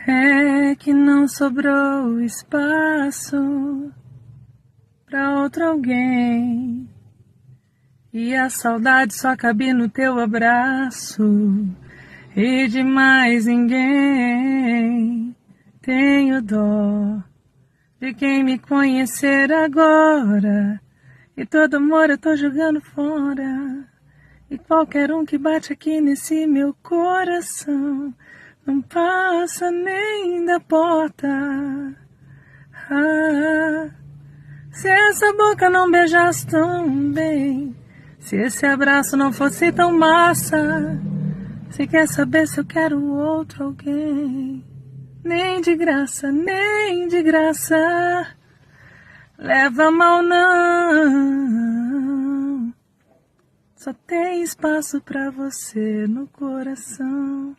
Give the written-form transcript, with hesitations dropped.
É que não sobrou espaço pra outro alguém, e a saudade só cabe no teu abraço, e de mais ninguém. Tenho dó de quem me conhecer agora, e todo amor eu tô jogando fora. E qualquer um que bate aqui nesse meu coração não passa nem da porta. Ah, se essa boca não beijasse tão bem, se esse abraço não fosse tão massa, se quer saber se eu quero outro alguém, nem de graça, nem de graça, leva mal não. Só tem espaço pra você no coração.